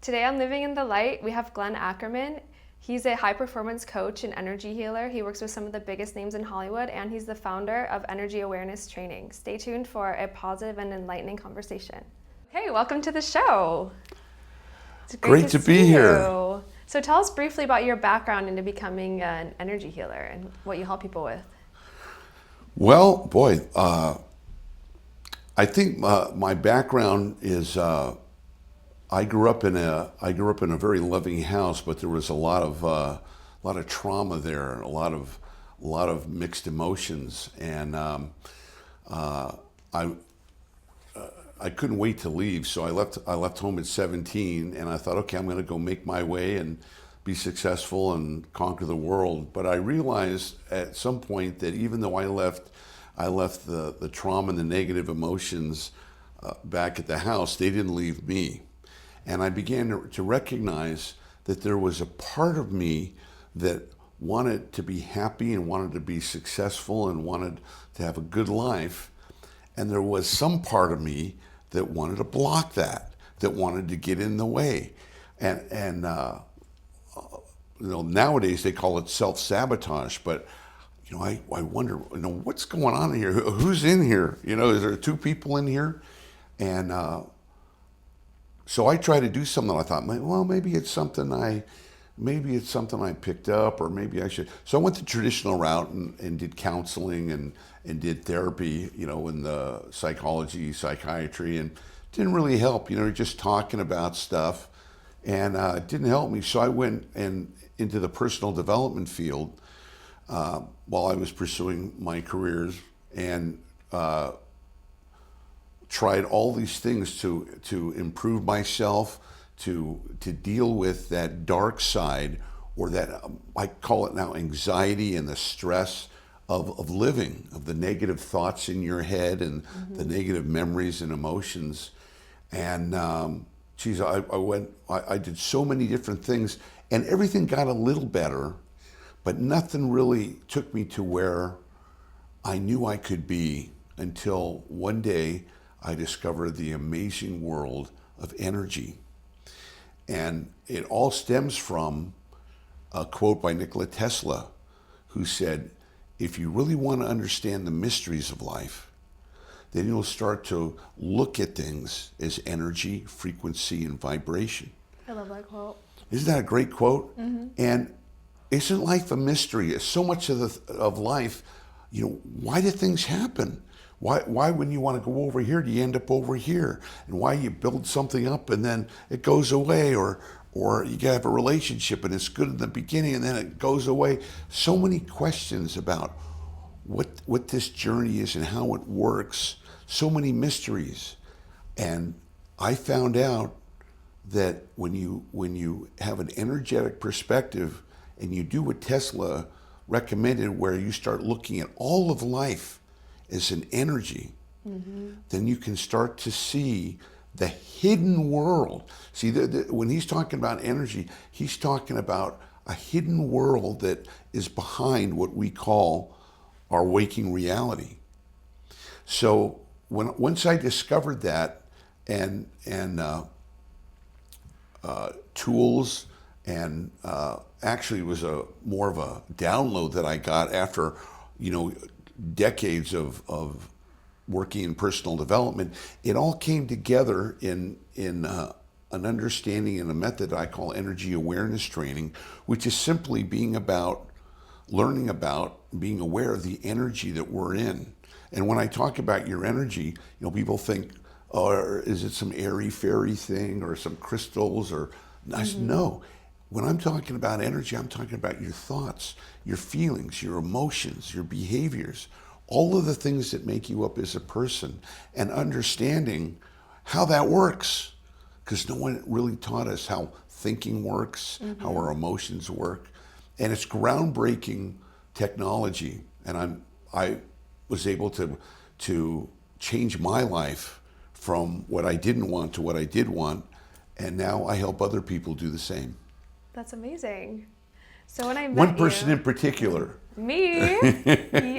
Today on Living in the Light, we have Glenn Ackerman. He's a high-performance coach and energy healer. He works with some of the biggest names in Hollywood, and he's the founder of Energy Awareness Training. Stay tuned for a positive and enlightening conversation. Hey, welcome to the show. It's great to be here. So tell us briefly about your background into becoming an energy healer and what you help people with. Well, boy, I think my background is I grew up in a very loving house, but there was a lot of trauma there, and a lot of mixed emotions, and I couldn't wait to leave, so I left home at 17, and I thought, okay, I'm going to go make my way and be successful and conquer the world. But I realized at some point that even though I left the trauma and the negative emotions back at the house, they didn't leave me. And I began to recognize that there was a part of me that wanted to be happy and wanted to be successful and wanted to have a good life. And there was some part of me that wanted to block that wanted to get in the way. And nowadays they call it self-sabotage, but I wonder, what's going on here? Who's in here? Is there two people in here? And so I tried to do something. I thought, well, maybe it's something I picked up, or maybe I should. So I went the traditional route and did counseling and did therapy, in the psychiatry, and didn't really help. Just talking about stuff, and it didn't help me. So I went into the personal development field while I was pursuing my careers, and tried all these things to improve myself, to deal with that dark side, or that I call it now anxiety and the stress of living, of the negative thoughts in your head and the negative memories and emotions. And I did so many different things, and everything got a little better, but nothing really took me to where I knew I could be, until one day I discovered the amazing world of energy. And it all stems from a quote by Nikola Tesla, who said, if you really want to understand the mysteries of life, then you'll start to look at things as energy, frequency, and vibration. I love that quote. Isn't that a great quote? Mm-hmm. And isn't life a mystery? So much of life, why do things happen? Why when you want to go over here, do you end up over here? And why you build something up and then it goes away, or you can have a relationship and it's good in the beginning and then it goes away. So many questions about what this journey is and how it works. So many mysteries. And I found out that when you have an energetic perspective and you do what Tesla recommended, where you start looking at all of life as an energy, then you can start to see the hidden world. See, when he's talking about energy, he's talking about a hidden world that is behind what we call our waking reality. So once I discovered that, and tools, and actually it was more of a download that I got after decades of working in personal development. It all came together in an understanding and a method I call energy awareness training, which is simply learning about, being aware of the energy that we're in. And when I talk about your energy, people think, oh, is it some airy fairy thing or some crystals or no. When I'm talking about energy, I'm talking about your thoughts, your feelings, your emotions, your behaviors, all of the things that make you up as a person, and understanding how that works. Because no one really taught us how thinking works, how our emotions work. And it's groundbreaking technology. And I was able to change my life from what I didn't want to what I did want. And now I help other people do the same. That's amazing. So when I met one person in particular. Me?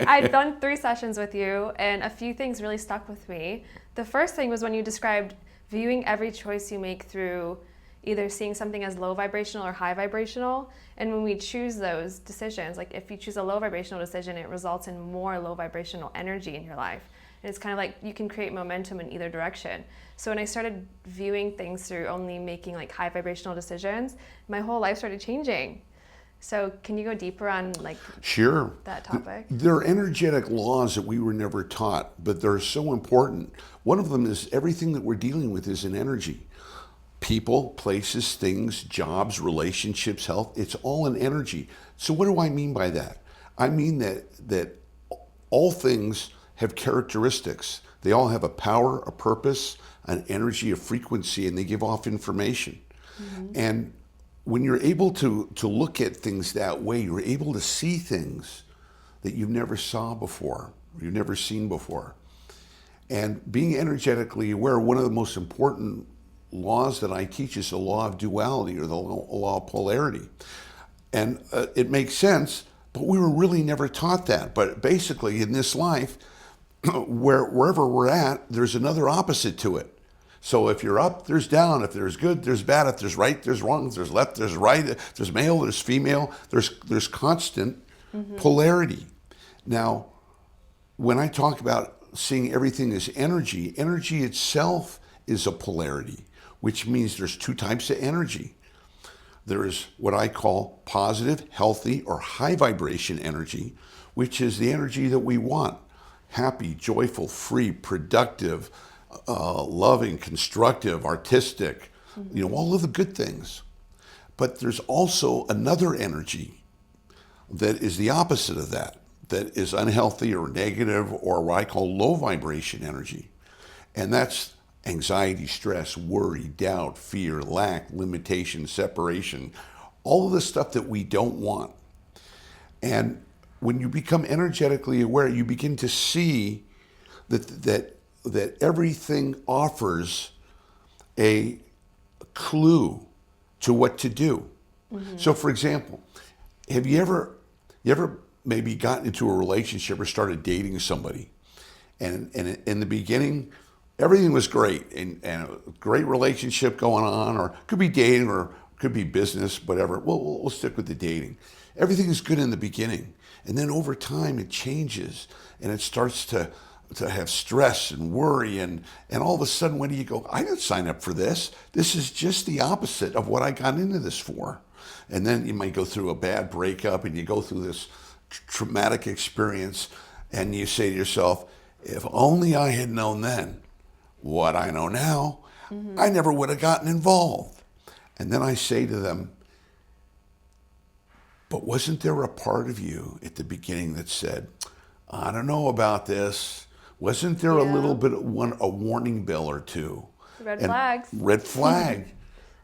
I'd done 3 sessions with you, and a few things really stuck with me. The first thing was when you described viewing every choice you make through either seeing something as low vibrational or high vibrational. And when we choose those decisions, like if you choose a low vibrational decision, it results in more low vibrational energy in your life. And it's kind of like you can create momentum in either direction. So when I started viewing things through only making like high vibrational decisions, my whole life started changing. So can you go deeper on like Sure. that topic? There are energetic laws that we were never taught, but they're so important. One of them is everything that we're dealing with is an energy. People, places, things, jobs, relationships, health, it's all an energy. So what do I mean by that? I mean that all things have characteristics. They all have a power, a purpose, an energy, a frequency, and they give off information. And when you're able to look at things that way, you're able to see things that you've never saw before, you've never seen before. And being energetically aware, one of the most important laws that I teach is the law of duality, or the law of polarity. And it makes sense, but we were really never taught that. But basically in this life, wherever we're at, there's another opposite to it. So if you're up, there's down. If there's good, there's bad. If there's right, there's wrong. If there's left, there's right. If there's male, there's female. There's constant polarity. Now, when I talk about seeing everything as energy, energy itself is a polarity, which means there's two types of energy. There is what I call positive, healthy, or high vibration energy, which is the energy that we want. Happy, joyful, free, productive, loving, constructive, artistic, all of the good things. But there's also another energy that is the opposite of that is unhealthy or negative, or what I call low vibration energy. And that's anxiety, stress, worry, doubt, fear, lack, limitation, separation, all of the stuff that we don't want. And when you become energetically aware, you begin to see that everything offers a clue to what to do. So for example, have you ever maybe gotten into a relationship or started dating somebody, and in the beginning, everything was great and a great relationship going on, or could be dating or could be business, whatever. We'll stick with the dating. Everything is good in the beginning. And then over time it changes and it starts to have stress and worry, and all of a sudden when do you go, I didn't sign up for this. This is just the opposite of what I got into this for. And then you might go through a bad breakup and you go through this traumatic experience and you say to yourself, if only I had known then what I know now, I never would have gotten involved. And then I say to them, but wasn't there a part of you at the beginning that said, I don't know about this? Wasn't there a little bit of a warning bell or two? Red flags. Red flag.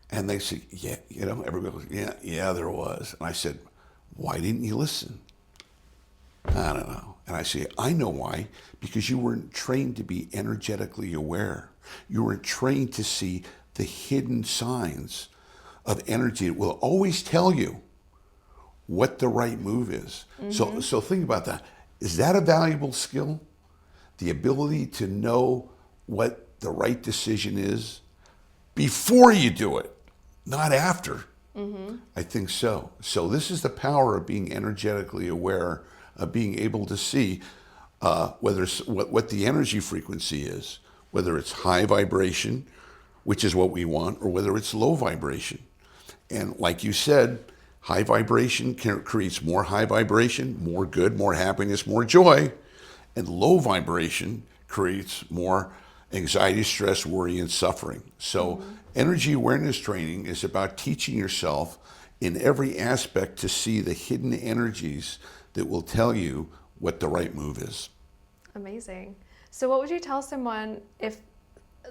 And they say, yeah, everybody goes, yeah, there was. And I said, why didn't you listen? I don't know. And I say, I know why, because you weren't trained to be energetically aware. You weren't trained to see the hidden signs of energy. It will always tell you what the right move is. So think about that. Is that a valuable skill? The ability to know what the right decision is before you do it, not after. I think so. So this is the power of being energetically aware, of being able to see what the energy frequency is, whether it's high vibration, which is what we want, or whether it's low vibration. And like you said, high vibration creates more high vibration, more good, more happiness, more joy. And low vibration creates more anxiety, stress, worry, and suffering. So energy awareness training is about teaching yourself in every aspect to see the hidden energies that will tell you what the right move is. Amazing. So what would you tell someone if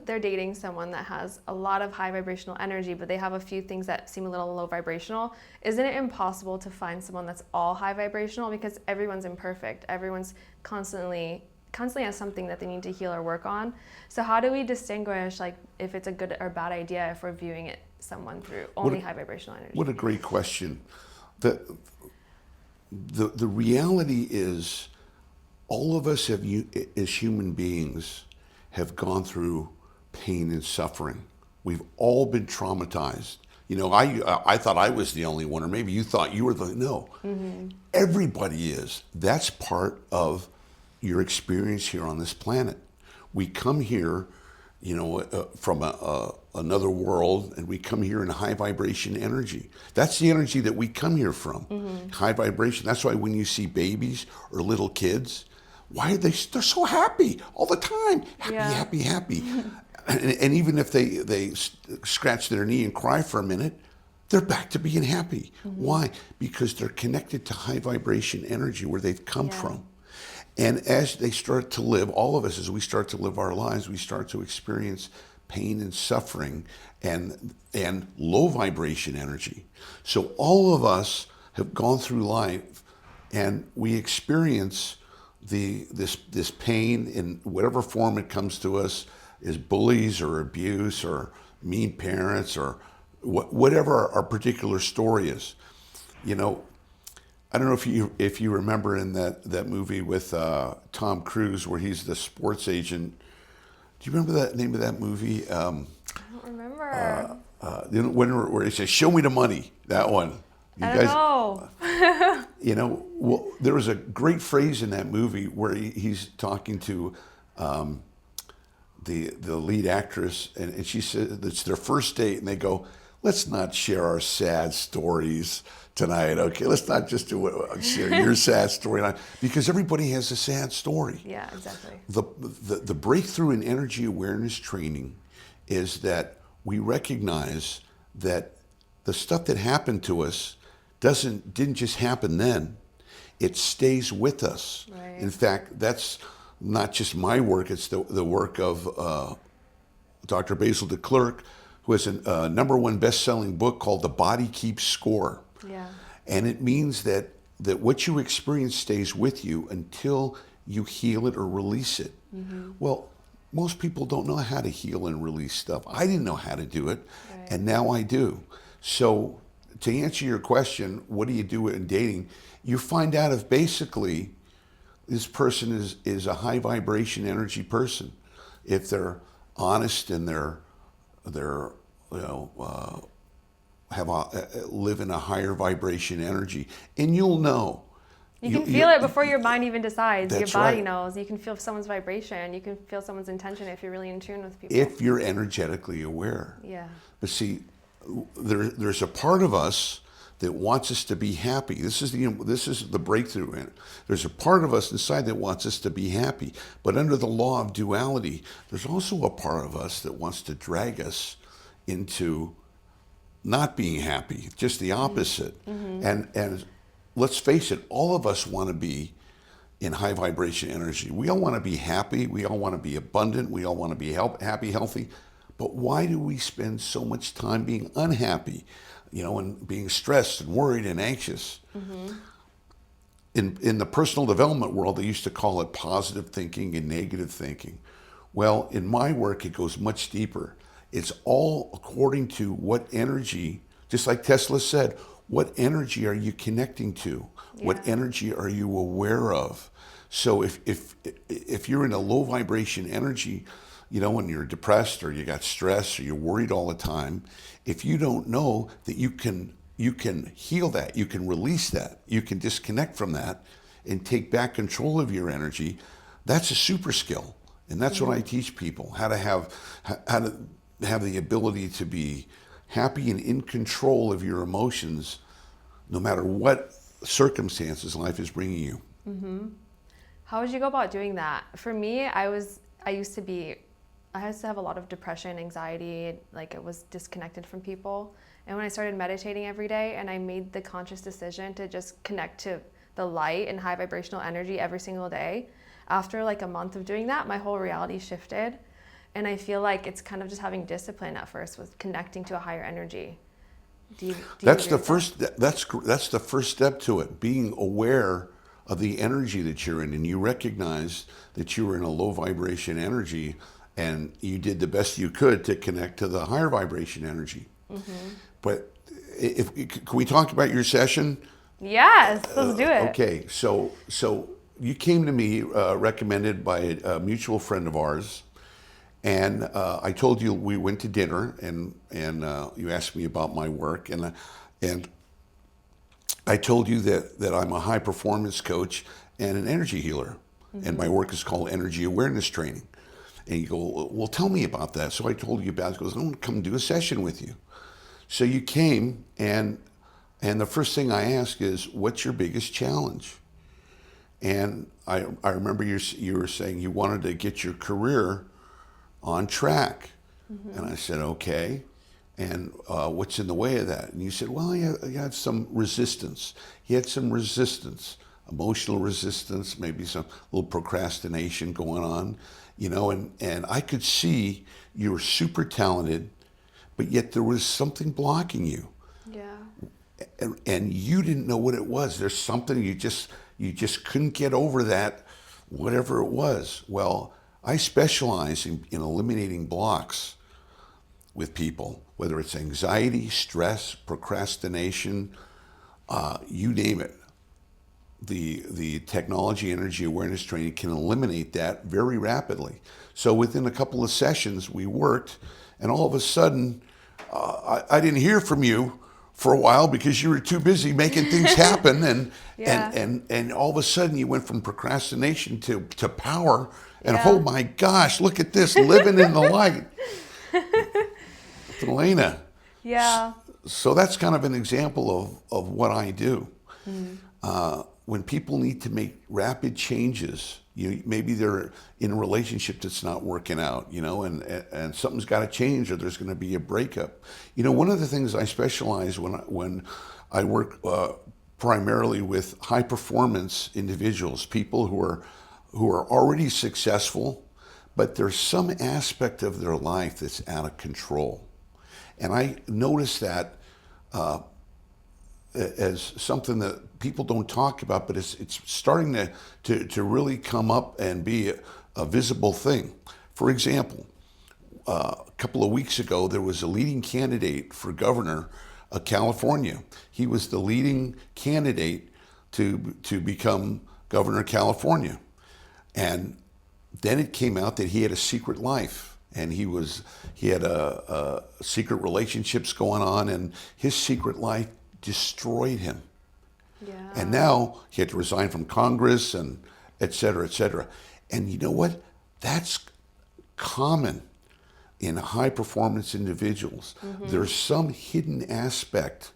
they're dating someone that has a lot of high vibrational energy, but they have a few things that seem a little low vibrational? Isn't it impossible to find someone that's all high vibrational, because everyone's imperfect? Everyone's constantly has something that they need to heal or work on. So how do we distinguish like if it's a good or bad idea if we're viewing it someone through only high vibrational energy? What a great question. The reality is, all of us as human beings have gone through pain and suffering We've all been traumatized. You know, I thought I was the only one, or maybe you thought you were the, no. Everybody is. That's part of your experience here on this planet. We come here, you know, from another world, and we come here in high vibration energy. That's the energy that we come here from, high vibration. That's why when you see babies or little kids, why are they're so happy all the time, happy. And even if they scratch their knee and cry for a minute, they're back to being happy. Why? Because they're connected to high vibration energy where they've come from. And as they start to live, all of us, as we start to live our lives, we start to experience pain and suffering and low vibration energy. So all of us have gone through life, and we experience this pain in whatever form it comes to us, is bullies or abuse or mean parents or whatever our particular story is. You know, I don't know if you remember in that movie with Tom Cruise where he's the sports agent. Do you remember that name of that movie? I don't remember. Where he says, "Show me the money." That one. I don't know. You know, well, there was a great phrase in that movie where he's talking to the lead actress, and she said it's their first date, and they go, "Let's not share our sad stories tonight, okay? Let's not just share your sad story tonight," because everybody has a sad story. Yeah, exactly. The breakthrough in energy awareness training is that we recognize that the stuff that happened to us didn't just happen then. It stays with us. Right. In fact, that's not just my work, it's the work of Dr. Basil de Klerk, who has a #1 best-selling book called The Body Keeps Score. Yeah. And it means that what you experience stays with you until you heal it or release it. Well, most people don't know how to heal and release stuff. I didn't know how to do it, and now I do. So to answer your question, what do you do in dating? You find out if basically this person is a high vibration energy person. If they're honest and they're live in a higher vibration energy, and you'll know. You can feel it before your mind even decides. Your That's body right. knows. You can feel someone's vibration. You can feel someone's intention if you're really in tune with people. If you're energetically aware. Yeah. But see, there's a part of us that wants us to be happy. This is the breakthrough in it. There's a part of us inside that wants us to be happy. But under the law of duality, there's also a part of us that wants to drag us into not being happy, just the opposite. And let's face it, all of us want to be in high vibration energy. We all want to be happy. We all want to be abundant. We all want to be happy, healthy. But why do we spend so much time being unhappy, and being stressed and worried and anxious? In the personal development world, they used to call it positive thinking and negative thinking. Well, in my work, it goes much deeper. It's all according to what energy, just like Tesla said, what energy are you connecting to? Yeah. What energy are you aware of? So if you're in a low vibration energy, when you're depressed or you got stress or you're worried all the time, if you don't know that you can heal that, you can release that, you can disconnect from that and take back control of your energy, that's a super skill. And that's what I teach people, how to have the ability to be happy and in control of your emotions no matter what circumstances life is bringing you. How would you go about doing that? For me, I used to have a lot of depression, anxiety, like it was disconnected from people. And when I started meditating every day and I made the conscious decision to just connect to the light and high vibrational energy every single day, after like a month of doing that, my whole reality shifted. And I feel like it's kind of just having discipline at first with connecting to a higher energy. That's the first step to it, being aware of the energy that you're in, and you recognize that you were in a low vibration energy and you did the best you could to connect to the higher vibration energy. But can we talk about your session? Yes, let's do it. Okay, so you came to me recommended by a mutual friend of ours, And I told you we went to dinner, and you asked me about my work, and I told you that I'm a high performance coach and an energy healer, and my work is called energy awareness training. And you go, well, tell me about that. So I told you about it. He goes, I want to come do a session with you. So you came, and the first thing I ask is, what's your biggest challenge? And I remember you were saying you wanted to get your career on track. And I said, okay. And what's in the way of that? And you said, well, you have some resistance. He had some resistance, emotional resistance, maybe some little procrastination going on, and I could see you were super talented, but yet there was something blocking you. Yeah. And you didn't know what it was. There's something you just couldn't get over that, whatever it was. Well, I specialize in eliminating blocks with people, whether it's anxiety, stress, procrastination, you name it. The technology energy awareness training can eliminate that very rapidly. So within a couple of sessions, we worked, and all of a sudden, I didn't hear from you for a while because you were too busy making things happen, and all of a sudden you went from procrastination to power, and oh my gosh, look at this, living in the light. Alaina. Yeah. So that's kind of an example of what I do. When people need to make rapid changes, maybe they're in a relationship that's not working out, and something's got to change, or there's going to be a breakup. One of the things I specialize when I work primarily with high performance individuals, people who are already successful, but there's some aspect of their life that's out of control. And I notice that as something that people don't talk about, but it's starting to really come up and be a visible thing. For example, a couple of weeks ago, there was a leading candidate for governor of California. He was the leading candidate to become governor of California. And then it came out that he had a secret life, and he had a secret relationships going on, and his secret life destroyed him. Yeah. And now he had to resign from Congress, and et cetera, et cetera. And you know what? That's common in high performance individuals. There's some hidden aspect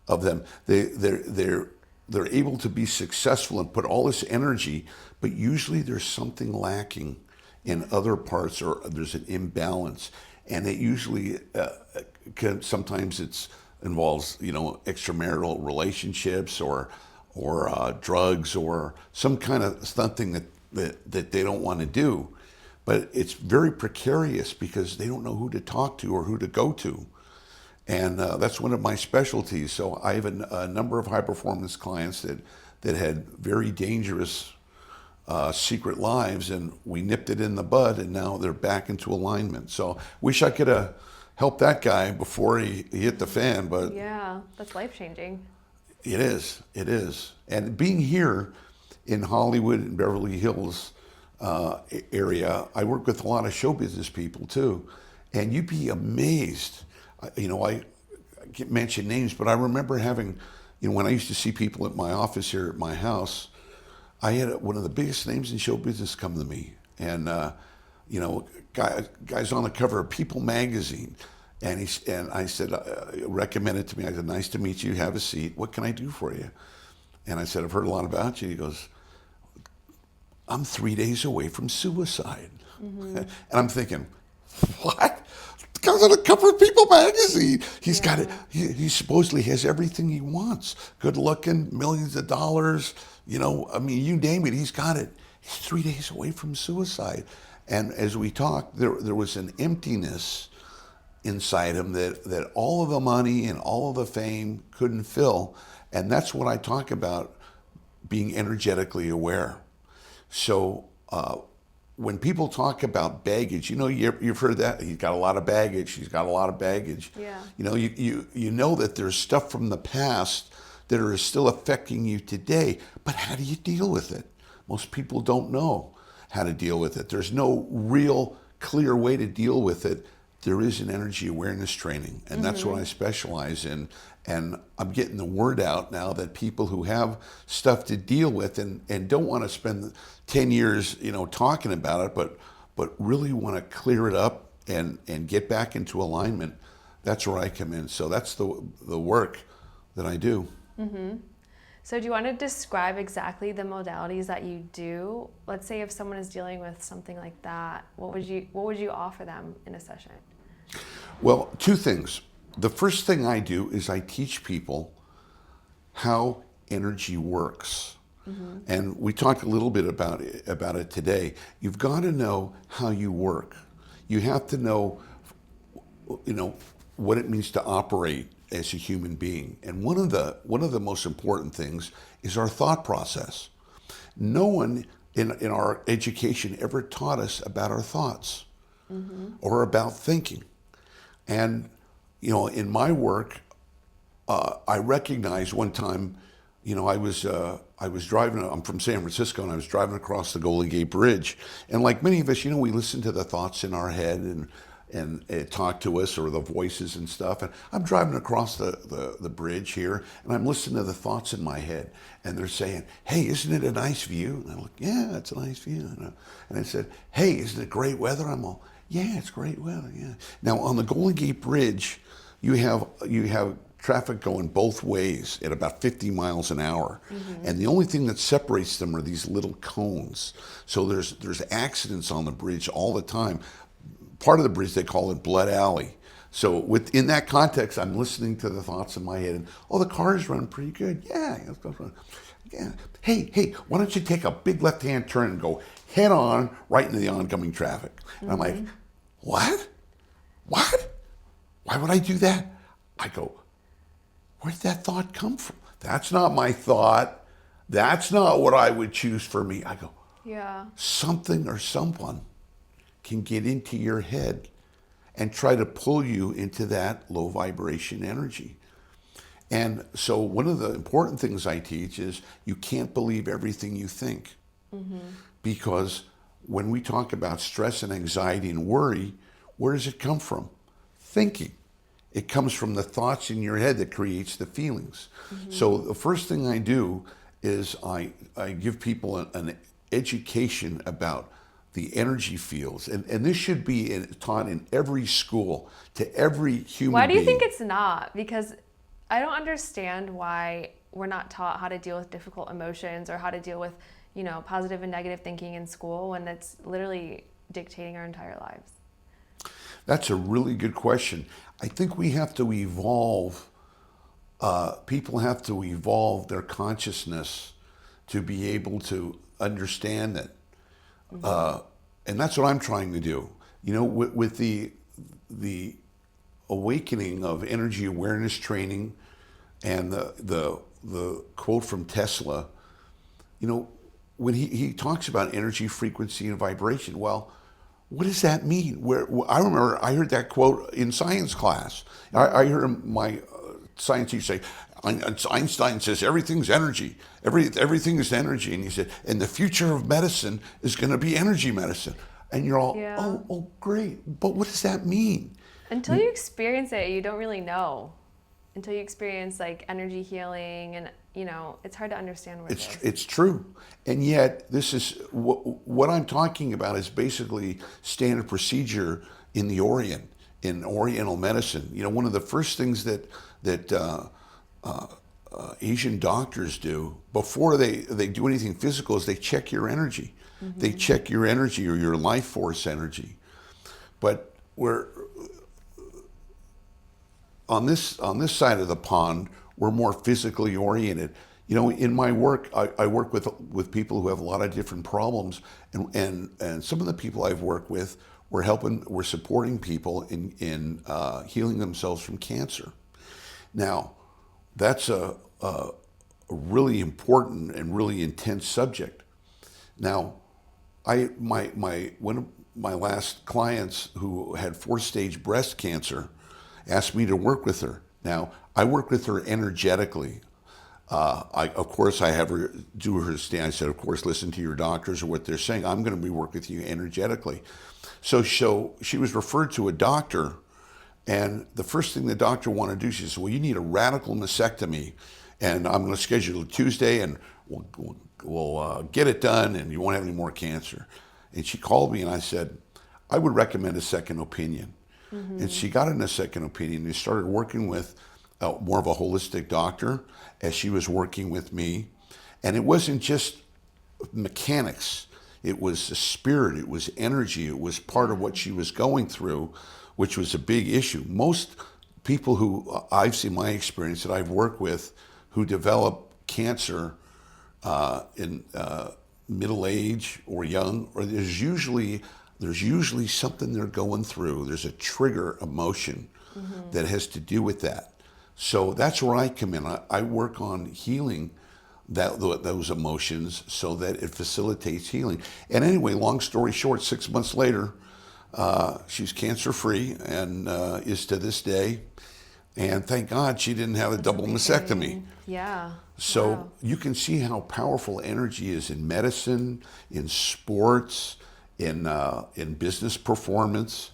of them. They're able to be successful and put all this energy, but usually there's something lacking in other parts, or there's an imbalance. And it usually sometimes it's involves extramarital relationships, or drugs, or some kind of something that they don't want to do. But it's very precarious because they don't know who to talk to or who to go to. And that's one of my specialties. So I have a number of high performance clients that had very dangerous secret lives, and we nipped it in the bud, and now they're back into alignment. So wish I could have helped that guy before he hit the fan, but Yeah, that's life-changing. it is. And being here in Hollywood and Beverly Hills area, I work with a lot of show business people too, and you'd be amazed. I can't mention names, but I remember having, when I used to see people at my office here at my house, I had one of the biggest names in show business come to me, and guys on the cover of People magazine, and I said, recommended to me. I said, nice to meet you. Have a seat. What can I do for you? And I said, I've heard a lot about you. He goes, I'm 3 days away from suicide. And I'm thinking, what? The guy's on the cover of People magazine. He's got it. He supposedly has everything he wants. Good looking, millions of dollars. You name it, he's got it. He's 3 days away from suicide. And as we talked, there was an emptiness inside him that all of the money and all of the fame couldn't fill. And that's what I talk about, being energetically aware. So when people talk about baggage, you've heard that, he's got a lot of baggage, she's got a lot of baggage. Yeah. You know that there's stuff from the past that are still affecting you today, but how do you deal with it? Most people don't know how to deal with it. There's no real clear way to deal with it, there is an energy awareness training, and that's what I specialize in. And I'm getting the word out now that people who have stuff to deal with and don't want to spend 10 years, talking about it, but really want to clear it up and get back into alignment, that's where I come in. So that's the work that I do. So do you want to describe exactly the modalities that you do? Let's say if someone is dealing with something like that, what would you offer them in a session? Well, two things. The first thing I do is I teach people how energy works. And we talked a little bit about it today. You've got to know how you work. You have to know, what it means to operate as a human being. And one of the most important things is our thought process. No one in our education ever taught us about our thoughts or about thinking. And in my work, I recognized one time, I was driving. I'm from San Francisco, and I was driving across the Golden Gate Bridge. And like many of us, we listen to the thoughts in our head and it talk to us, or the voices and stuff. And I'm driving across the bridge here, and I'm listening to the thoughts in my head, and they're saying, "Hey, isn't it a nice view?" And I'm like, "Yeah, it's a nice view." And I said, "Hey, isn't it great weather?" I'm all, "Yeah, it's great weather." Yeah. Now on the Golden Gate Bridge, you have traffic going both ways at about 50 miles an hour. And the only thing that separates them are these little cones. So there's accidents on the bridge all the time. Part of the bridge, they call it Blood Alley. So in that context, I'm listening to the thoughts in my head, and, the car's running pretty good. Yeah, let's go run. Yeah. Hey, why don't you take a big left-hand turn and go head on right into the oncoming traffic? And I'm like, what? Why would I do that? I go, where did that thought come from? That's not my thought. That's not what I would choose for me. I go, Yeah. something or someone can get into your head and try to pull you into that low vibration energy. And so one of the important things I teach is you can't believe everything you think. Because when we talk about stress and anxiety and worry, where does it come from? Thinking. It comes from the thoughts in your head that creates the feelings. So the first thing I do is I give people an education about the energy fields. And this should be taught in every school to every human being. Why do you think it's not? Because I don't understand why we're not taught how to deal with difficult emotions or how to deal with, positive and negative thinking in school when it's literally dictating our entire lives. That's a really good question. I think we have to evolve. People have to evolve their consciousness to be able to understand it. And that's what I'm trying to do. With the awakening of energy awareness training and the quote from Tesla, when he talks about energy, frequency, and vibration, well, what does that mean? I remember I heard that quote in science class. I heard my science teacher say, Einstein says everything's energy. Everything is energy. And he said, and the future of medicine is going to be energy medicine. And you're all, oh, great. But what does that mean? Until you experience it, you don't really know. Until you experience like energy healing and, it's hard to understand what it is. It's true. And yet this is what I'm talking about is basically standard procedure in the Orient, in Oriental medicine. One of the first things that Asian doctors do before they do anything physical is they check your energy. They check your energy or your life force energy. But we're on this side of the pond, we're more physically oriented. In my work, I work with people who have a lot of different problems, and some of the people I've worked with, we're supporting people in healing themselves from cancer. Now, that's a really important and really intense subject. Now, one of my last clients who had 4-stage breast cancer asked me to work with her. Now, I work with her energetically. Of course, I have her do her stand. I said, of course, listen to your doctors or what they're saying. I'm going to be working with you energetically. So she was referred to a doctor, and the first thing the doctor wanted to do, she said, well, you need a radical mastectomy, and I'm going to schedule it Tuesday, and we'll get it done, and you won't have any more cancer. And she called me, and I said, I would recommend a second opinion. And she got in a second opinion. They started working with more of a holistic doctor as she was working with me. And it wasn't just mechanics. It was the spirit. It was energy. It was part of what she was going through, which was a big issue. Most people who I've seen, my experience that I've worked with, who develop cancer in middle age or young, or there's usually something they're going through. There's a trigger emotion that has to do with that. So that's where I come in. I work on healing those emotions so that it facilitates healing. And anyway, long story short, 6 months later, she's cancer-free and is to this day. And thank God she didn't have a double mastectomy. Yeah. So wow. you can see how powerful energy is in medicine, in sports, in business performance.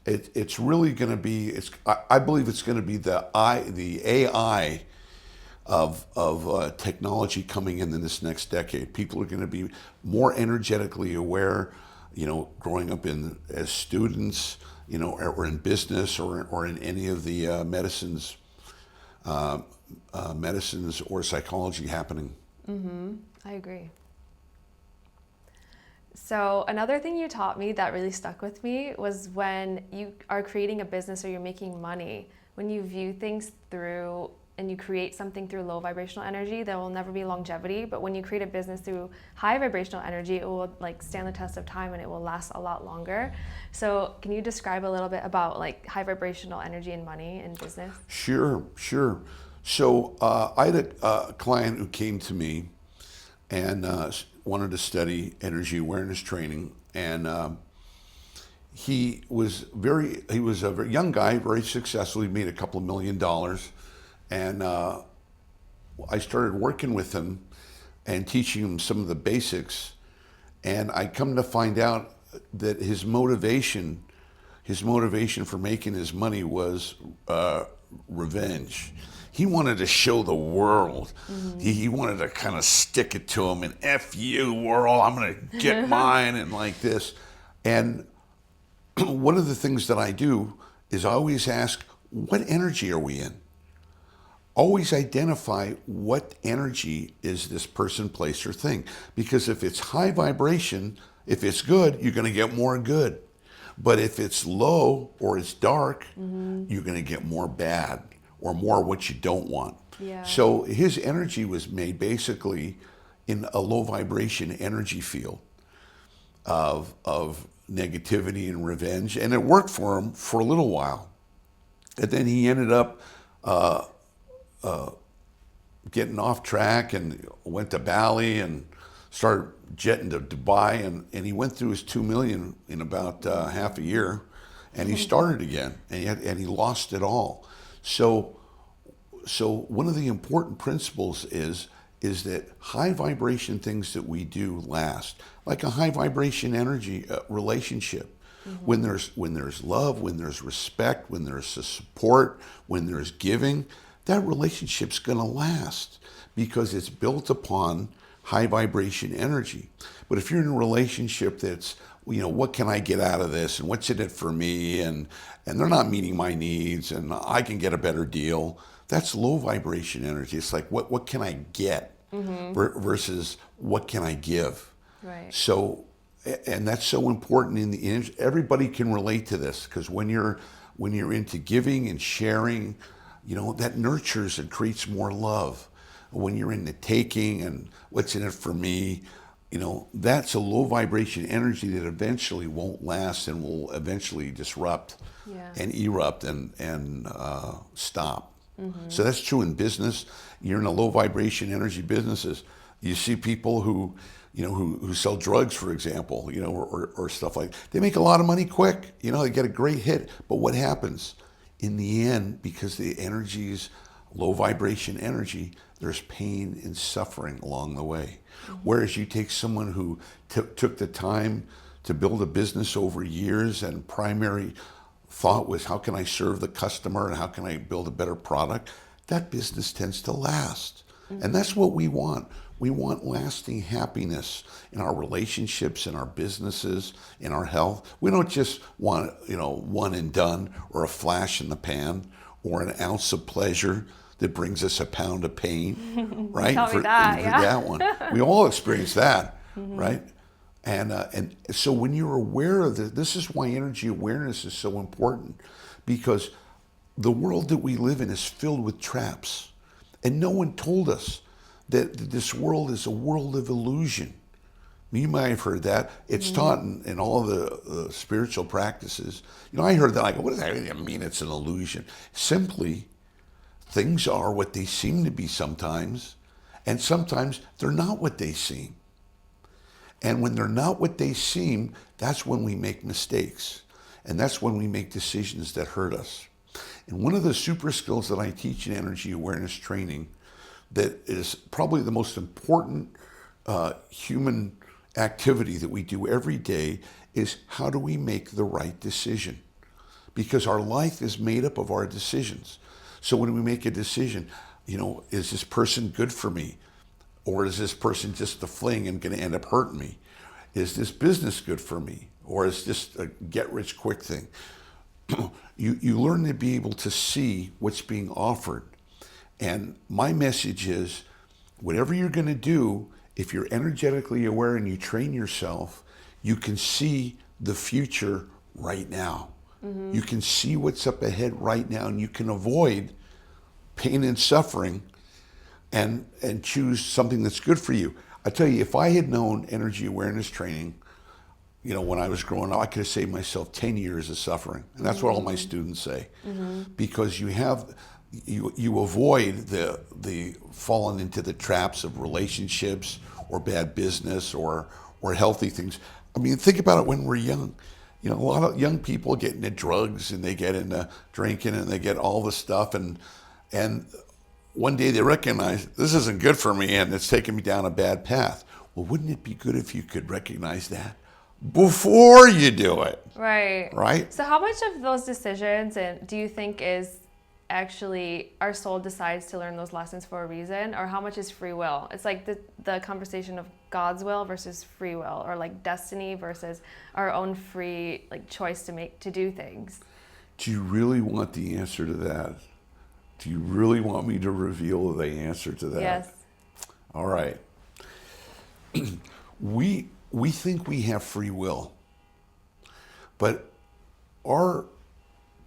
It's really going to be. I believe it's going to be the AI of technology coming in this next decade. People are going to be more energetically aware. Growing up as students, or in business, or in any of the medicines or psychology happening. I agree. So another thing you taught me that really stuck with me was when you are creating a business or you're making money, when you view things through and you create something through low vibrational energy, there will never be longevity. But when you create a business through high vibrational energy, it will stand the test of time and it will last a lot longer. So can you describe a little bit about high vibrational energy and money in business? Sure. So I had a client who came to me and wanted to study energy awareness training, and he was a very young guy, very successful. He made a couple of $1 million, and I started working with him and teaching him some of the basics. And I come to find out that his motivation for making his money was revenge. He wanted to show the world. He wanted to kind of stick it to him and F you world, I'm going to get mine and like this. And one of the things that I do is I always ask, what energy are we in? Always identify what energy is this person, place, or thing. Because if it's high vibration, if it's good, you're going to get more good. But if it's low or it's dark, you're going to get more bad or more what you don't want. Yeah. So his energy was made basically in a low vibration energy field of negativity and revenge. And it worked for him for a little while. And then he ended up getting off track and went to Bali and started jetting to Dubai, and he went through his 2 million in about half a year, and he started again, and he lost it all. So one of the important principles is that high vibration things that we do last, like a high vibration energy relationship. When there's love, when there's respect, when there's support, when there's giving, that relationship's going to last because it's built upon high vibration energy. But if you're in a relationship that's, what can I get out of this, and what's in it for me, and they're not meeting my needs, and I can get a better deal, that's low vibration energy. It's like, what can I get versus what can I give? Right. So, and that's so important everybody can relate to this, because when you're into giving and sharing, that nurtures and creates more love. When you're into taking and what's in it for me, that's a low vibration energy that eventually won't last and will eventually disrupt and erupt and stop. So that's true in business. You're in a low vibration energy businesses. You see people who sell drugs, for example, or stuff like that. They make a lot of money quick. They get a great hit. But what happens? In the end, because the energies low vibration energy, there's pain and suffering along the way. Whereas you take someone who took the time to build a business over years and primary thought was, how can I serve the customer and how can I build a better product? That business tends to last. And that's what we want. We want lasting happiness in our relationships, in our businesses, in our health. We don't just want, one and done or a flash in the pan or an ounce of pleasure that brings us a pound of pain, right? Tell me that, yeah. That one. We all experience that, right? And so when you're aware of this is why energy awareness is so important, because the world that we live in is filled with traps. And no one told us that this world is a world of illusion. You might have heard that. It's taught in all the spiritual practices. I heard that. I go, what does that mean? It's an illusion. Simply, things are what they seem to be sometimes, and sometimes they're not what they seem. And when they're not what they seem, that's when we make mistakes. And that's when we make decisions that hurt us. And one of the super skills that I teach in energy awareness training that is probably the most important human activity that we do every day is, how do we make the right decision? Because our life is made up of our decisions. So when we make a decision, is this person good for me? Or is this person just a fling and going to end up hurting me? Is this business good for me? Or is this a get-rich-quick thing? You learn to be able to see what's being offered. And my message is, whatever you're going to do, if you're energetically aware and you train yourself, you can see the future right now. You can see what's up ahead right now, and you can avoid pain and suffering and choose something that's good for you. I tell you, if I had known energy awareness training, when I was growing up, I could have saved myself 10 years of suffering. And that's what all my students say. Because you avoid the falling into the traps of relationships or bad business or healthy things. I mean, think about it when we're young. A lot of young people get into drugs and they get into drinking and they get all this stuff, and one day they recognize, this isn't good for me and it's taking me down a bad path. Well, wouldn't it be good if you could recognize that before you do it? Right. Right? So how much of those decisions do you think is actually our soul decides to learn those lessons for a reason, or how much is free will? It's like the conversation of God's will versus free will, or like destiny versus our own free choice to do things. Do you really want the answer to that? Do you really want me to reveal the answer to that? Yes. All right. We think we have free will, but our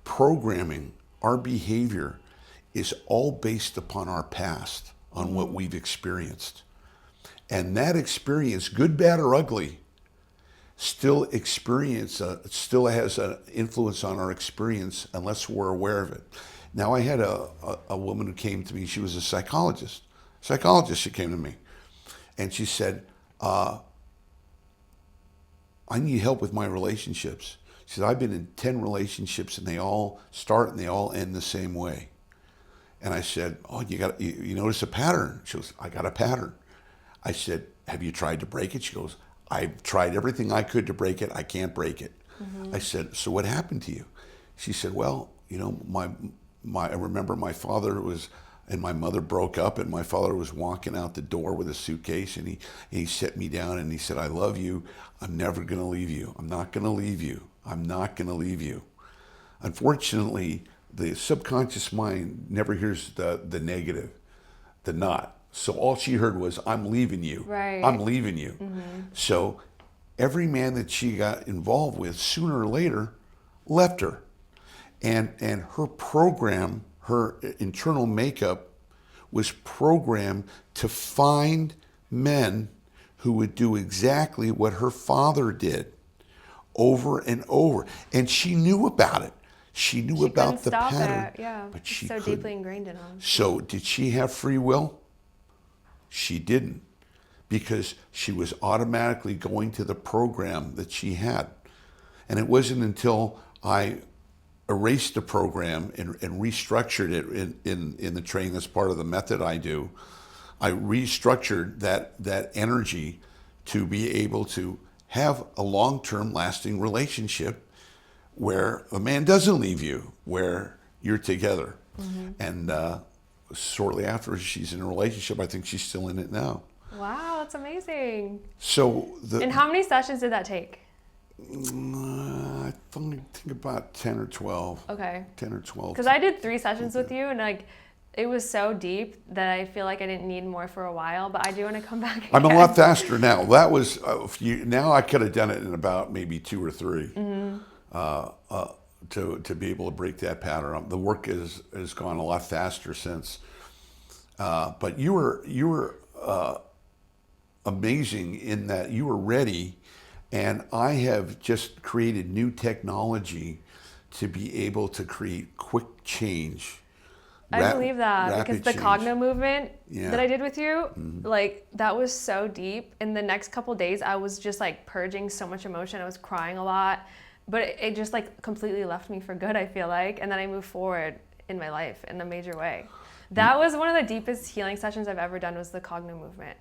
programming, our behavior is all based upon our past, on what we've experienced. And that experience, good, bad, or ugly, still has an influence on our experience unless we're aware of it. Now, I had a woman who came to me. She was a psychologist. She came to me, and she said, I need help with my relationships. She said, I've been in 10 relationships, and they all start and they all end the same way. And I said, oh, you notice a pattern? She goes, I got a pattern. I said, have you tried to break it? She goes, I've tried everything I could to break it. I can't break it. I said, so what happened to you? She said, well, I remember my father and my mother broke up, and my father was walking out the door with a suitcase, and he set me down and he said, I love you. I'm never going to leave you. I'm not going to leave you. I'm not going to leave you. Unfortunately, the subconscious mind never hears the negative, the not. So all she heard was, I'm leaving you. Right. I'm leaving you. So every man that she got involved with, sooner or later, left her. And her program, her internal makeup was programmed to find men who would do exactly what her father did over and over. And she knew about it. She knew about the pattern. Yeah, but she so couldn't. deeply ingrained in them. So did she have free will? She didn't, because she was automatically going to the program that she had. And it wasn't until I erased the program and restructured it in the training. That's part of the method I do. I restructured that energy to be able to have a long-term lasting relationship where a man doesn't leave you, where you're together. And shortly after she's in a relationship, I think she's still in it now. Wow, that's amazing. So And how many sessions did that take? I think about 10 or 12. Okay. 10 or 12. Because I did 3 sessions with you, and like it was so deep that I feel like I didn't need more for a while, but I do want to come back again. I'm a lot faster now. That was now I could have done it in about maybe 2 or 3 to be able to break that pattern up. The work has gone a lot faster since. But you were amazing in that you were ready, and I have just created new technology to be able to create quick change. I believe that because the change. Cogno movement Yeah. that I did with you, like that was so deep. In the next couple days, I was just like purging so much emotion. I was crying a lot, but it just like completely left me for good, I feel like. And then I moved forward in my life in a major way. That was one of the deepest healing sessions I've ever done, was the Cogno movement.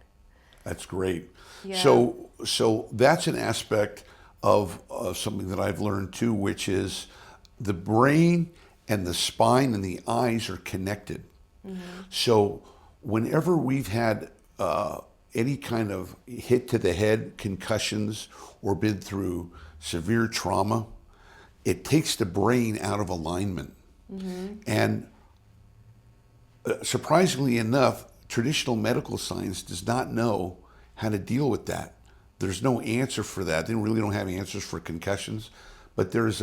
That's great. Yeah. So that's an aspect of something that I've learned too, which is the brain and the spine and the eyes are connected. So whenever we've had any kind of hit to the head, concussions, or been through severe trauma, it takes the brain out of alignment. And surprisingly enough, traditional medical science does not know how to deal with that. There's no answer for that. They really don't have answers for concussions, but there's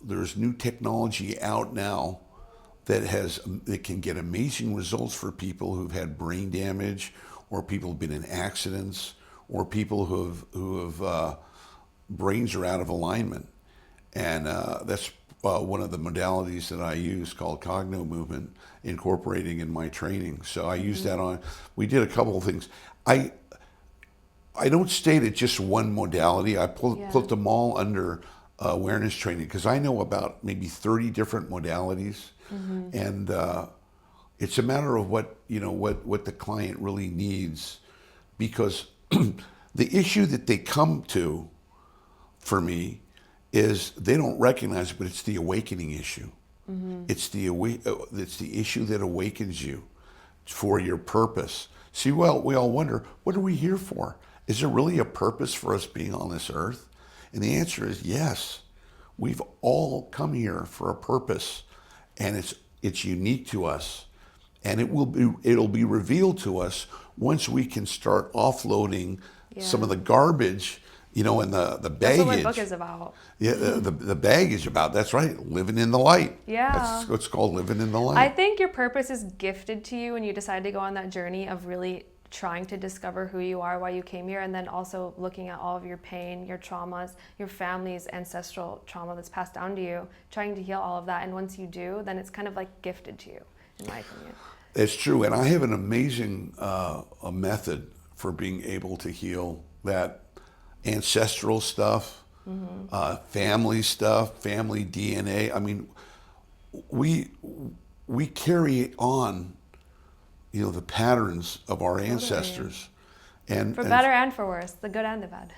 there's new technology out now that can get amazing results for people who've had brain damage, or people who've been in accidents, or people who have brains are out of alignment. And that's one of the modalities that I use, called Cogno movement, incorporating in my training. So I use that on. We did a couple of things. I don't state it just one modality. I put them all under awareness training, because I know about maybe 30 different modalities, and it's a matter of what the client really needs, because the issue that they come to for me is they don't recognize it, but it's the awakening issue. It's the issue that awakens you for your purpose. See, well, we all wonder, what are we here for? Is there really a purpose for us being on this earth? And the answer is yes. We've all come here for a purpose, and it's unique to us, and it'll be revealed to us once we can start offloading some of the garbage, and the baggage. That's what my book is about. Yeah, the baggage about. That's right, living in the light. Yeah. That's what's called living in the light. I think your purpose is gifted to you when you decide to go on that journey of really trying to discover who you are, why you came here, and then also looking at all of your pain, your traumas, your family's ancestral trauma that's passed down to you, trying to heal all of that. And once you do, then it's kind of like gifted to you, in my opinion. It's true, and I have an amazing a method for being able to heal that ancestral stuff, family stuff, family DNA. I mean, we carry on, the patterns of our ancestors, and for better and for worse, the good and the bad.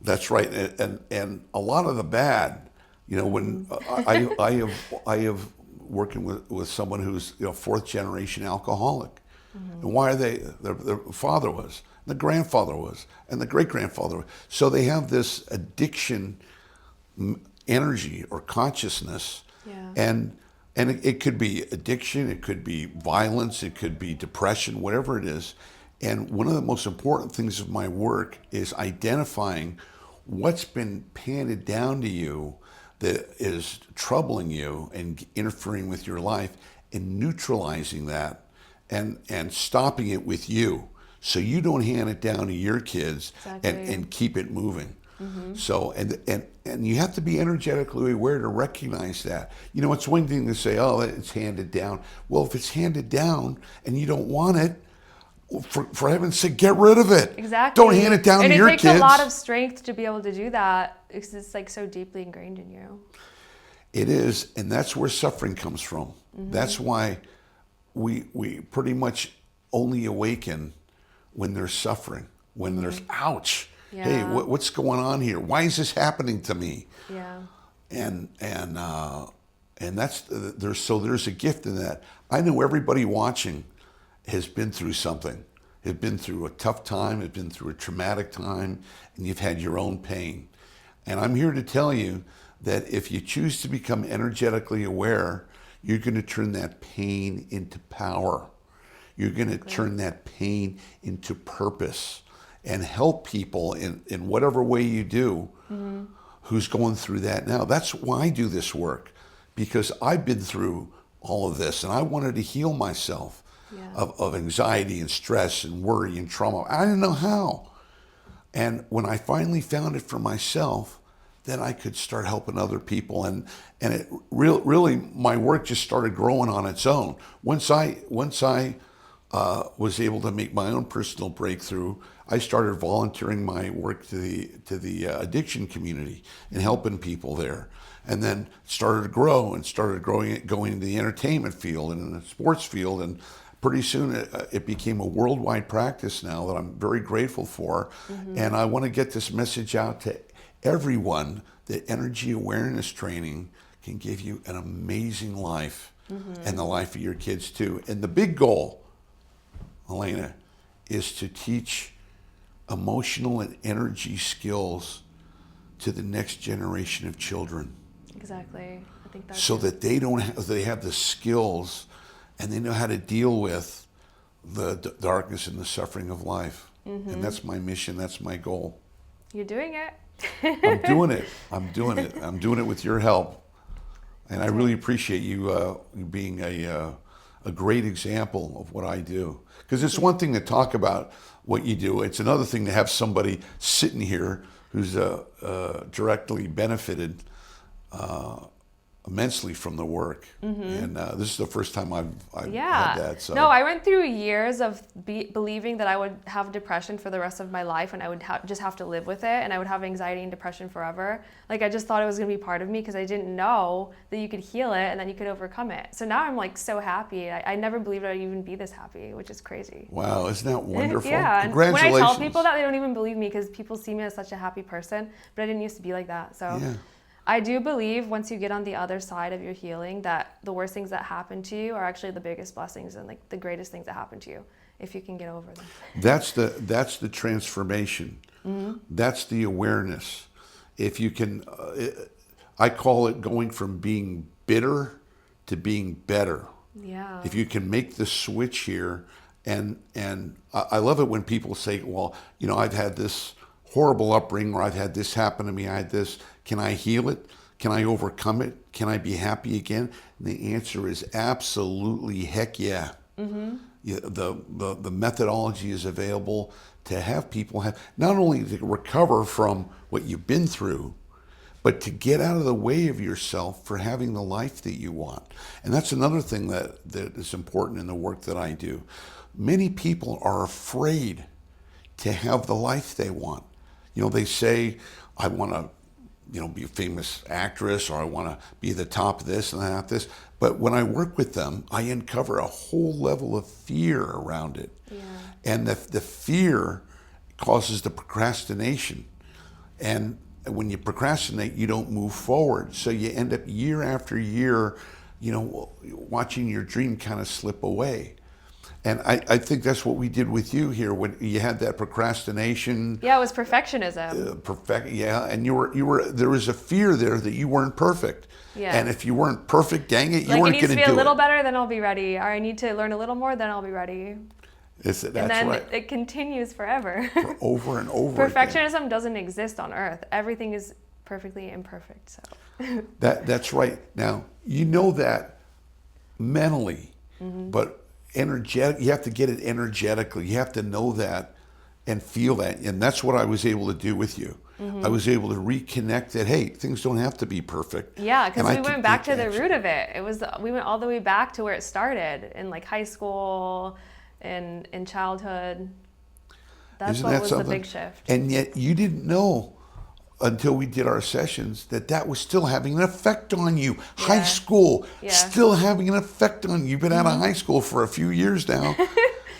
That's right, and a lot of the bad. When I have working with someone who's 4th generation alcoholic, and why are they? Their father was, the grandfather was, and the great grandfather was. So they have this addiction energy or consciousness, and it could be addiction, it could be violence, it could be depression, whatever it is. And one of the most important things of my work is identifying what's been handed down to you that is troubling you and interfering with your life, and neutralizing that and stopping it with you, so you don't hand it down to your kids. Exactly. and keep it moving. So and you have to be energetically aware to recognize that. It's one thing to say, oh, it's handed down. Well, if it's handed down and you don't want it, For heaven's sake, get rid of it. Exactly. Don't hand it down and to your it kids. takes a lot of strength to be able to do that because it's like so deeply ingrained in you. It is, and that's where suffering comes from. That's why we pretty much only awaken when there's suffering, when there's ouch. Yeah. Hey, what's going on here? Why is this happening to me? Yeah. And that's there's a gift in that. I know everybody watching has been through something, has been through a tough time, has been through a traumatic time, and you've had your own pain. And I'm here to tell you that if you choose to become energetically aware, you're going to turn that pain into power. You're going to turn that pain into purpose and help people in whatever way you do who's going through that now. That's why I do this work, because I've been through all of this and I wanted to heal myself of anxiety and stress and worry and trauma. I didn't know how. And when I finally found it for myself, then I could start helping other people. And it really, my work just started growing on its own. Once I was able to make my own personal breakthrough, I started volunteering my work to the addiction community and helping people there. And then started to grow and started going into the entertainment field and in the sports field. And pretty soon it became a worldwide practice now that I'm very grateful for. And I want to get this message out to everyone that energy awareness training can give you an amazing life and the life of your kids too. And the big goal, Alaina, is to teach emotional and energy skills to the next generation of children. Exactly. I think that's so that they have the skills and they know how to deal with the darkness and the suffering of life. And that's my mission. That's my goal. You're doing it. I'm doing it. I'm doing it with your help. And I really appreciate you being a great example of what I do. Because it's one thing to talk about what you do. It's another thing to have somebody sitting here who's directly benefited immensely from the work. And this is the first time I've had that. So. No, I went through years of believing that I would have depression for the rest of my life and I would just have to live with it and I would have anxiety and depression forever. Like I just thought it was going to be part of me because I didn't know that you could heal it and that you could overcome it. So now I'm like so happy. I never believed I'd even be this happy, which is crazy. Wow, isn't that wonderful? Yeah. Congratulations. When I tell people that, they don't even believe me because people see me as such a happy person, but I didn't used to be like that. So. Yeah. I do believe once you get on the other side of your healing that the worst things that happen to you are actually the biggest blessings and like the greatest things that happen to you if you can get over them. That's the transformation. That's the awareness. If you can, I call it going from being bitter to being better. Yeah. If you can make the switch here, and I love it when people say, well, you know, I've had this horrible upbringing, or I've had this happen to me, I had this. Can I heal it? Can I overcome it? Can I be happy again? And the answer is absolutely heck yeah. The methodology is available to have people have, not only to recover from what you've been through, but to get out of the way of yourself for having the life that you want. And that's another thing that is important in the work that I do. Many people are afraid to have the life they want. You know, they say, I want to, you know, be a famous actress, or I want to be the top of this and that, this. But when I work with them, I uncover a whole level of fear around it. Yeah. And the fear causes the procrastination. And when you procrastinate, you don't move forward. So you end up year after year, you know, watching your dream kind of slip away. And I think that's what we did with you here when you had that procrastination. Yeah, it was perfectionism. And you were there was a fear there that you weren't perfect. Yeah. And if you weren't perfect, dang it, you like weren't going to do it. It needs to be a little better, then I'll be ready. Or I need to learn a little more, then I'll be ready. That's and then right. It continues forever. For over and over Perfectionism again. Doesn't exist on Earth. Everything is perfectly imperfect. So. That's right. Now, you know that mentally, but energetic, you have to get it energetically. You have to know that and feel that. And that's what I was able to do with you. I was able to reconnect that, hey, things don't have to be perfect. Yeah, because we went back to the root of it. We went all the way back to where it started in like high school, in childhood. That's Isn't what that was something? the big shift. And yet you didn't know until we did our sessions that was still having an effect on you. High Yeah. school, Yeah. still having an effect on you. You've been out of high school for a few years now,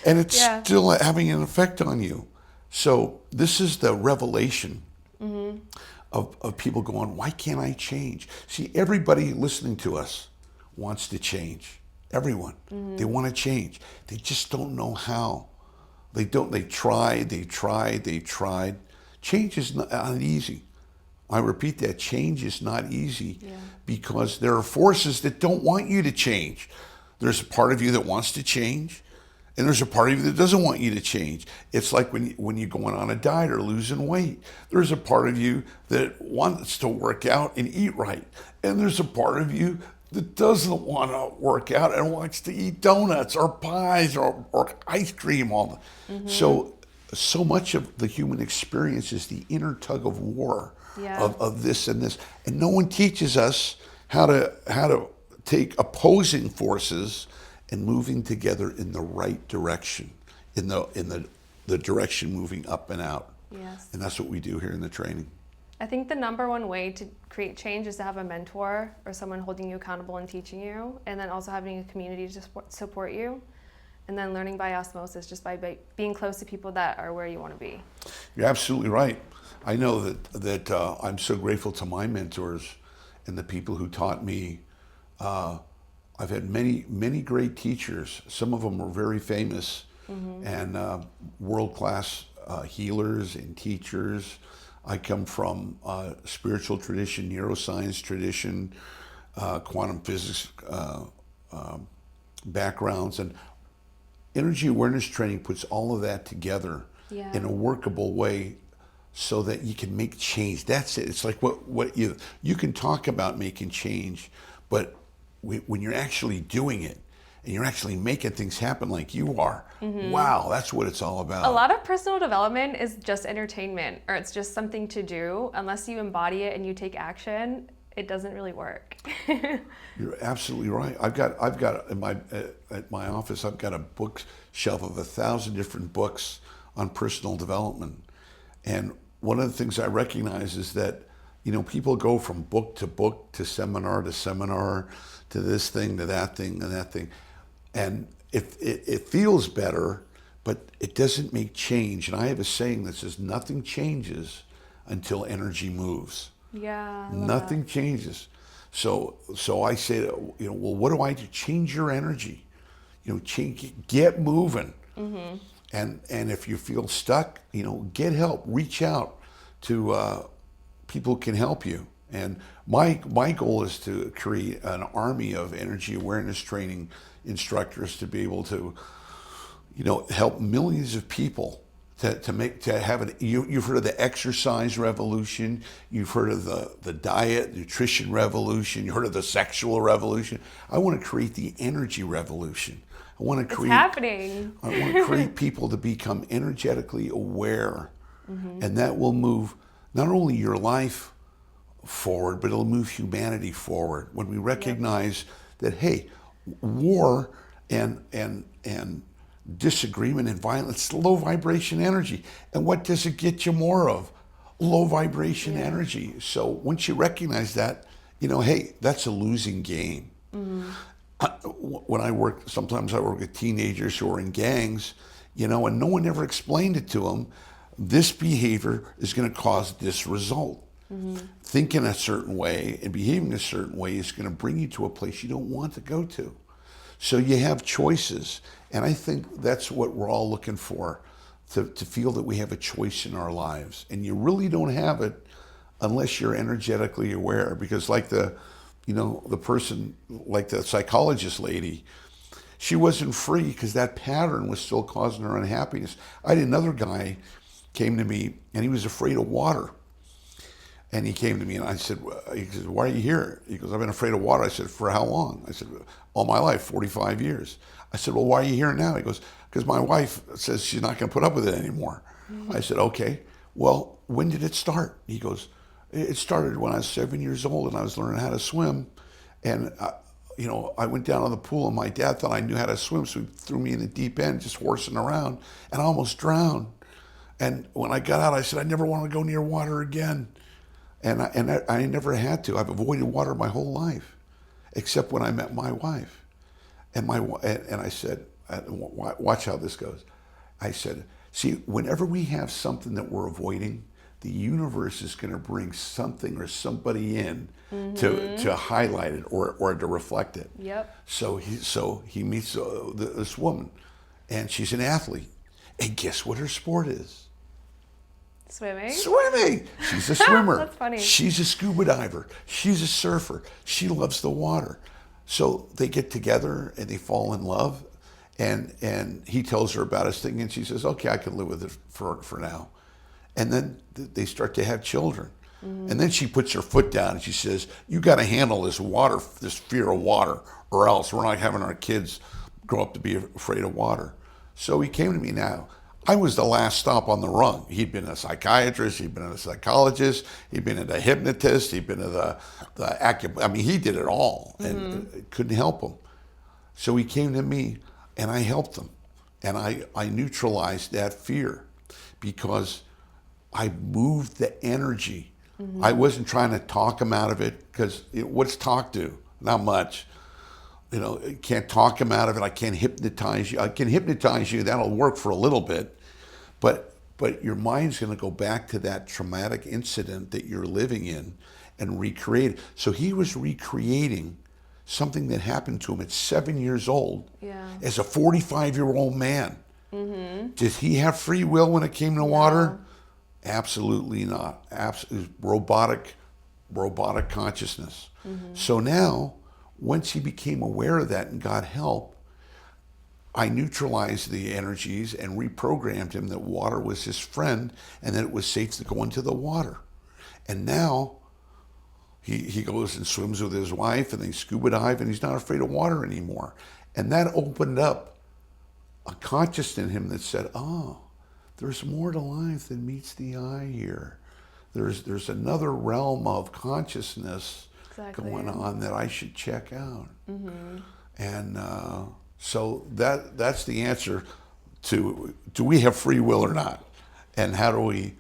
and it's Yeah. still having an effect on you. So this is the revelation of people going, why can't I change? See, everybody listening to us wants to change. Everyone. They want to change. They just don't know how. They tried. Change is not easy. I repeat that, change is not easy because there are forces that don't want you to change. There's a part of you that wants to change, and there's a part of you that doesn't want you to change. It's like when you're going on a diet or losing weight. There's a part of you that wants to work out and eat right, and there's a part of you that doesn't want to work out and wants to eat donuts or pies or ice cream all the. So much of the human experience is the inner tug of war of this and this, and no one teaches us how to take opposing forces and moving together in the right direction, in the direction moving up and out. Yes. And that's what we do here in the training. I think the number one way to create change is to have a mentor or someone holding you accountable and teaching you, and then also having a community to support you, and then learning by osmosis, just by being close to people that are where you want to be. You're absolutely right. I know that I'm so grateful to my mentors and the people who taught me. I've had many great teachers. Some of them were very famous and world-class healers and teachers. I come from spiritual tradition, neuroscience tradition, quantum physics backgrounds, and energy awareness training puts all of that together in a workable way so that you can make change. That's it. It's like what you can talk about making change, but when you're actually doing it and you're actually making things happen like you are, wow, that's what it's all about. A lot of personal development is just entertainment, or it's just something to do. Unless you embody it and you take action, it doesn't really work. You're absolutely right. I've got in at my office, I've got a bookshelf of 1,000 different books on personal development. And one of the things I recognize is that, people go from book to seminar to this thing to that thing and that thing. And it feels better, but it doesn't make change. And I have a saying that says nothing changes until energy moves. Yeah. Nothing changes. So I say, well, what do I do? Change your energy. Get moving. And if you feel stuck, get help. Reach out to people who can help you. And my goal is to create an army of energy awareness training instructors to be able to, help millions of people to have it. You've heard of the exercise revolution. You've heard of the diet, nutrition revolution. You heard of the sexual revolution. I want to create the energy revolution. I want to create. It's happening. I want to create people to become energetically aware, and that will move not only your life forward, but it'll move humanity forward. When we recognize that, hey, war and disagreement and violence, low vibration energy. And what does it get you more of? Low vibration energy. So once you recognize that, hey, that's a losing game. When sometimes I work with teenagers who are in gangs, and no one ever explained it to them. This behavior is going to cause this result. Thinking a certain way and behaving a certain way is going to bring you to a place you don't want to go to. So you have choices. And I think that's what we're all looking for, to feel that we have a choice in our lives. And you really don't have it unless you're energetically aware. Because like the person, like the psychologist lady, she wasn't free because that pattern was still causing her unhappiness. I had another guy came to me and he was afraid of water. And he came to me and I said, why are you here? He goes, I've been afraid of water. I said, for how long? I said, all my life, 45 years. I said, well, why are you here now? He goes, because my wife says she's not going to put up with it anymore. I said, okay, well, when did it start? He goes, it started when I was 7 years old and I was learning how to swim. And, I went down on the pool and my dad thought I knew how to swim, so he threw me in the deep end, just horsing around, and I almost drowned. And when I got out, I said, I never want to go near water again. And I never had to. I've avoided water my whole life, except when I met my wife. And I said, watch how this goes. I said, see, whenever we have something that we're avoiding, the universe is going to bring something or somebody in to highlight it or to reflect it. Yep. So he meets this woman, and she's an athlete. And guess what her sport is? Swimming? Swimming! She's a swimmer. That's funny. She's a scuba diver. She's a surfer. She loves the water. So they get together and they fall in love. And he tells her about his thing, and she says, okay, I can live with it for now. And then they start to have children. And then she puts her foot down and she says, you got to handle this fear of water, or else we're not having our kids grow up to be afraid of water. So he came to me now. I was the last stop on the rung. He'd been a psychiatrist, he'd been a psychologist, he'd been a hypnotist, he'd been he did it all, and it couldn't help him. So he came to me, and I helped him. And I neutralized that fear because I moved the energy. I wasn't trying to talk him out of it, because what's talk do? Not much. I can't talk him out of it. I can't hypnotize you. I can hypnotize you. That'll work for a little bit. But your mind's going to go back to that traumatic incident that you're living in and recreate it. So he was recreating something that happened to him at 7 years old as a 45-year-old man. Did he have free will when it came to water? Absolutely not. Absolutely robotic consciousness. So now, once he became aware of that and got help, I neutralized the energies and reprogrammed him that water was his friend and that it was safe to go into the water. And now he goes and swims with his wife, and they scuba dive, and he's not afraid of water anymore. And that opened up a consciousness in him that said, oh, there's more to life than meets the eye here. There's another realm of consciousness going on that I should check out. And so that's the answer to, do we have free will or not? And how do we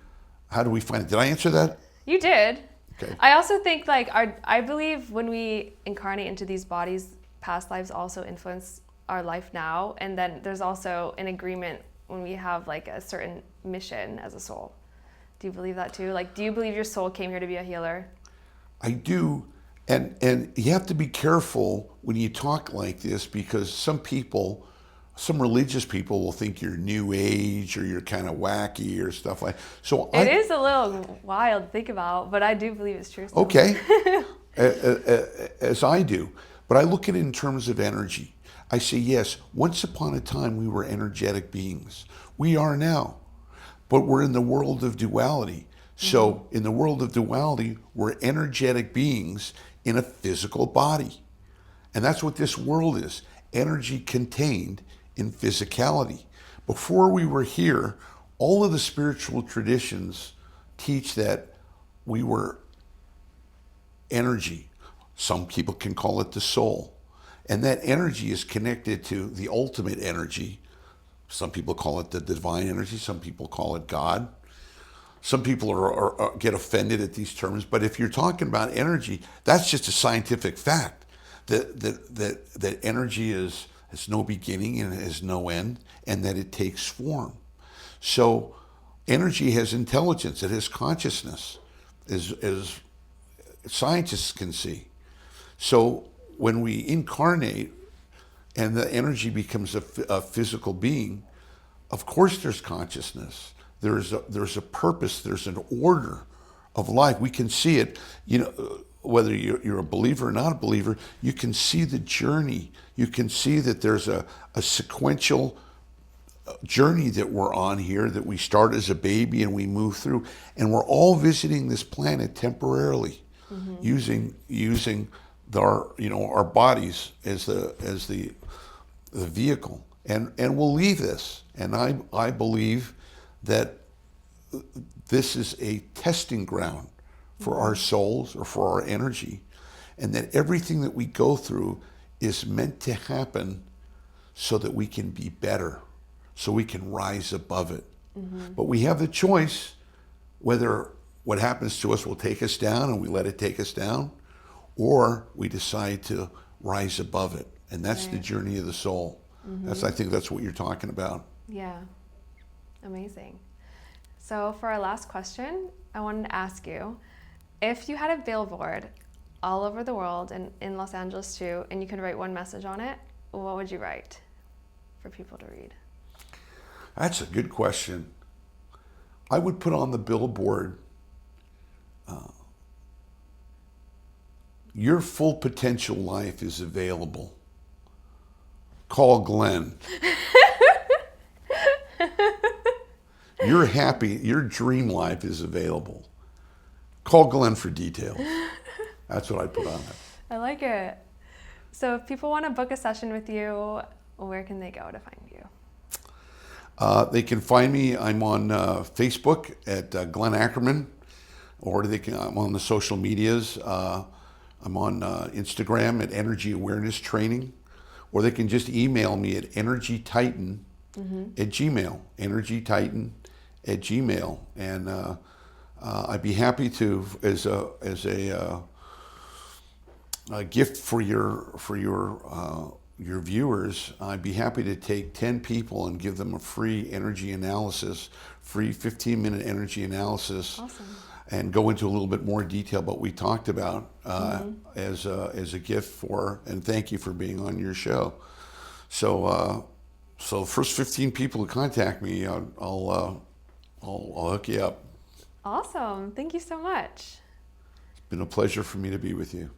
find it? Did I answer that? You did. Okay. I also think I believe when we incarnate into these bodies, past lives also influence our life now. And then there's also an agreement when we have a certain mission as a soul. Do you believe that too? Do you believe your soul came here to be a healer? I do. And you have to be careful when you talk like this, because some religious people will think you're new age or you're kind of wacky or stuff like that. So it is a little wild to think about, but I do believe it's true. Still. Okay, as I do. But I look at it in terms of energy. I say, yes, once upon a time we were energetic beings. We are now, but we're in the world of duality. So in the world of duality, we're energetic beings in a physical body. And that's what this world is, energy contained in physicality. Before we were here, all of the spiritual traditions teach that we were energy. Some people can call it the soul. And that energy is connected to the ultimate energy. Some people call it the divine energy. Some people call it God. Some people get offended at these terms. But if you're talking about energy, that's just a scientific fact. That energy has no beginning and has no end, and that it takes form. So energy has intelligence. It has consciousness, as scientists can see. So when we incarnate and the energy becomes a physical being, of course there's consciousness. There's a purpose. There's an order of life. We can see it. Whether you're a believer or not a believer, you can see the journey. You can see that there's a sequential journey that we're on here, that we start as a baby and we move through, and we're all visiting this planet temporarily, using our bodies as the vehicle, and we'll leave this. And I believe that this is a testing ground for our souls or for our energy, and that everything that we go through is meant to happen so that we can be better, so we can rise above it. But we have the choice whether what happens to us will take us down and we let it take us down, or we decide to rise above it. And that's the journey of the soul. I think that's what you're talking about. Yeah. Amazing. So for our last question, I wanted to ask you, if you had a billboard all over the world and in Los Angeles too, and you could write one message on it, what would you write for people to read? That's a good question. I would put on the billboard, your full potential life is available. Call Glenn. You're happy, your dream life is available. Call Glenn for details. That's what I put on it. I like it. So if people want to book a session with you, where can they go to find you? They can find me. I'm on Facebook at Glenn Ackerman, or I'm on the social medias. I'm on Instagram at Energy Awareness Training, or they can just email me at energytitan at Gmail, energytitan at Gmail, and I'd be happy to, as a gift for your viewers, I'd be happy to take 10 people and give them a free energy analysis, free 15-minute energy analysis. Awesome. And go into a little bit more detail about what we talked about as a gift for, and thank you for being on your show. So first 15 people to contact me, I'll hook you up. Awesome. Thank you so much. It's been a pleasure for me to be with you.